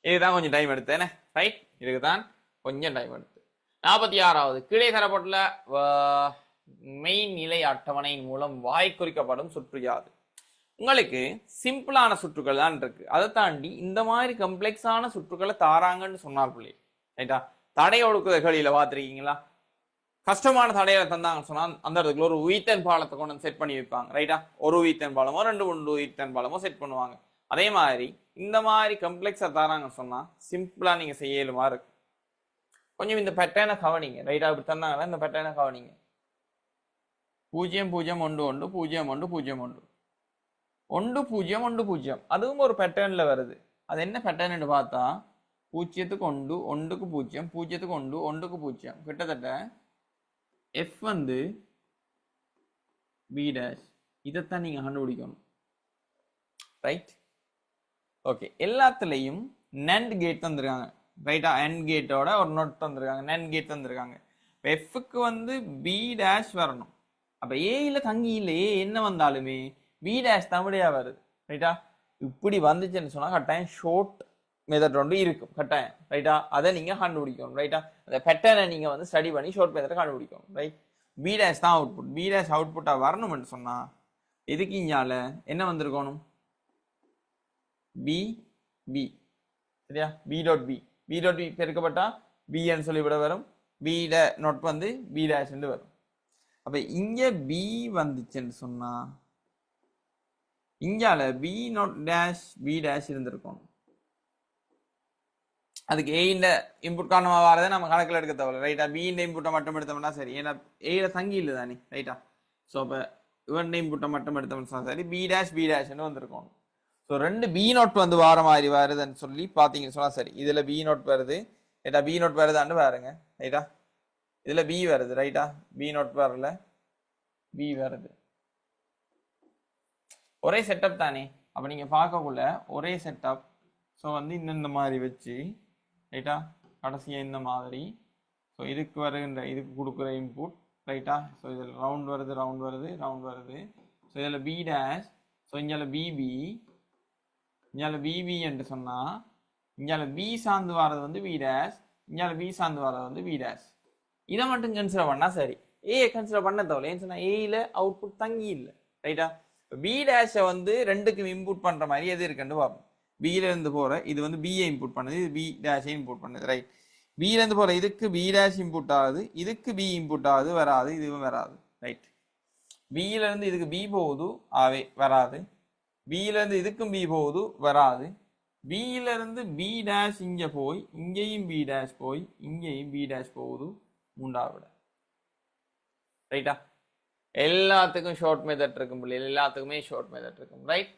இதுதான் கொஞ்சம் time எடுத்தேனே, right? இதுக்கு தான் கொஞ்சம் டைம் எடுத்து. 46வது கீழே தரப்பட்டுள்ள மெயின் நிலை அட்டவணையின் மூலம் வாய் குறிக்கப்படும் சுற்று யாது? உங்களுக்கு சிம்பிளான சுற்றுகள் தான் இருக்கு. அதை தாண்டி இந்த மாதிரி கம்ப்ளெக்ஸான சுற்றுக்களை தாராங்கன்னு சொன்னார் பிள்ளை, ரைட்டா? தடை ஒடுக்குத கேள்வியில பார்த்துருக்கீங்களா? கஷ்டமான தடையில தந்தாங்கன்னு சொன்னா அந்த இடத்துக்குள்ள ஒரு உயிர்த்தன் பாலத்தை கொண்டு வந்து செட் பண்ணி வைப்பாங்க, ரைட்டா? ஒரு உயிர்த்தன் பாலமோ 2 உயிர்த்தன் பாலமோ செட் பண்ணுவாங்க. அதே மாதிரி இந்த மாதிரி கம்ப்ளெக்ஸா தாராங்கன்னு சொன்னா சிம்பிளா நீங்க செய்யலுமா இருக்கு. கொஞ்சம் இந்த பேட்டர்னை கவனிங்க, ரைட்டா? இப்படி தந்தாங்கன்னா இந்த பேட்டர்னை கவனிங்க. 0 0 1 1 0 1 0 1 1 0 1 0, அதுவும் ஒரு பேட்டர்ன்ல வருது. அது என்ன பேட்டர்ன் பார்த்தா 0க்கு 1 1க்கு 0 0க்கு 1 1க்கு 0, கிட்டத்தட்ட F வந்து B டேஷ். இதைத்தான் நீங்க கண்டுபிடிக்கணும், ரைட்? ஓகே, எல்லாத்துலயும் NAND கேட் தந்திருக்காங்க, ரைட்டா? AND கேட்டோட ஒரு நோட் தந்திருக்காங்க, NAND கேட் தந்திருக்காங்க. Fக்கு வந்து B டேஷ் வரணும். அப்ப ஏல தங்கி இல்லை, ஏ என்ன வந்தாலுமே B டேஷ் தமிழையா வருது, ரைட்டா? இப்படி வந்துச்சுன்னு சொன்னா கட்டாயம் ஷோர்ட் மெத்தட் ஒன்று இருக்கும் கட்டாயம், ரைட்டா? அதை நீங்க கண்டுபிடிக்கணும், ரைட்டா? அந்த பேட்டர்னை நீங்க வந்து ஸ்டடி பண்ணி ஷோர்ட் மெத்தடை கண்டுபிடிக்கணும், ரைட்? B டேஷ் தான் அவுட்புட். B டேஷ் அவுட்புட்டா வரணும்னு சொன்னா இதுக்கு இங்கால என்ன வந்திருக்கணும்? B B, சரியா? B dot B, B dot B பெருக்கப்பட்டா B ன்னு சொல்லி விட வரும். B நோட் வந்து B டேஷ் வரும். அப்ப இங்க B வந்துச்சுன்னு சொன்னா இங்கால B naught dash B dash இருந்திருக்கணும். அதுக்கு A இந்த இன்புட் காரணமா வரதை நம்ம கணக்கில் எடுக்க தேவையில்ல, ரைட்டா? B இந்த இன்புட்டை மட்டும் எடுத்தோம்னா சரி, ஏன்னா ஏல தங்கி இல்லை தானே, ரைட்டா? ஸோ அப்போ இவன் இன்புட்டை மட்டும் எடுத்தோம்னா சரி, B டேஷ் B டேஷ்ன்னு வந்திருக்கணும். ஸோ 2 B நோட் வந்து வார மாதிரி வருதுன்னு சொல்லி பார்த்தீங்கன்னு சொன்னா சரி, இதுல B நோட் வருது, ரைட்டா? B நோட் வருதான்னு பாருங்க, ரைட்டா? இதுல B வருது, ரைட்டா? B நோட் வரல, B வருது. ஒரே செட்டப் தானே, அப்ப நீங்க பார்க்கக்குள்ள ஒரே செட்டப். ஸோ வந்து இந்த மாதிரி வச்சு, ரைட்டா? கடைசியா இந்த மாதிரி. ஸோ இதுக்கு வருகின்ற இதுக்கு கொடுக்குற இன்புட், ரைட்டா? ஸோ இதில் ரவுண்ட் வருது ரவுண்ட் வருது ரவுண்ட் வருது. ஸோ இதில் B டேஷ், ஸோ இங்கால BB, இங்கால BB என்று சொன்னா இங்கால B சார்ந்து வர்றது வந்து B டேஷ், இங்கால B சார்ந்து வர்றது வந்து B டேஷ். இதை மட்டும் கன்சிடர் பண்ணா சரி. ஏ கன்சிடர் பண்ண தேவையில்ல, ஏன்னு சொன்னா ஏல அவுட்புட் தங்கி இல்லை, ரைட்டா? B டேஷை வந்து 2க்கும் இன்புட் பண்ற மாதிரி எது இருக்குன்னு பார்ப்போம். Bல இருந்து போற இது வந்து B இன்புட் பண்ணுது, இது B டேஷை இன்புட் பண்ணுது, ரைட்? Bல இருந்து போற இதுக்கு B டேஷ் இன்புட் ஆகுது, இதுக்கு B இன்புட் ஆகுது, வராது, இதுவும் வராது, ரைட்? Bல இருந்து இதுக்கு B போகுது, ஆவே வராது. Bல இருந்து இதுக்கும் B போகுது, வராது. Bல இருந்து B டேஷ் இங்க போய் இங்கேயும் B டேஷ் போய் இங்கேயும் B டேஷ் போகுது, மூன்றாவது, ரைட்டா? எல்லாத்துக்கும் ஷார்ட் மெத்தட் இருக்கும், எல்லாத்துக்குமே ஷார்ட் மெத்தட் இருக்கும், ரைட்?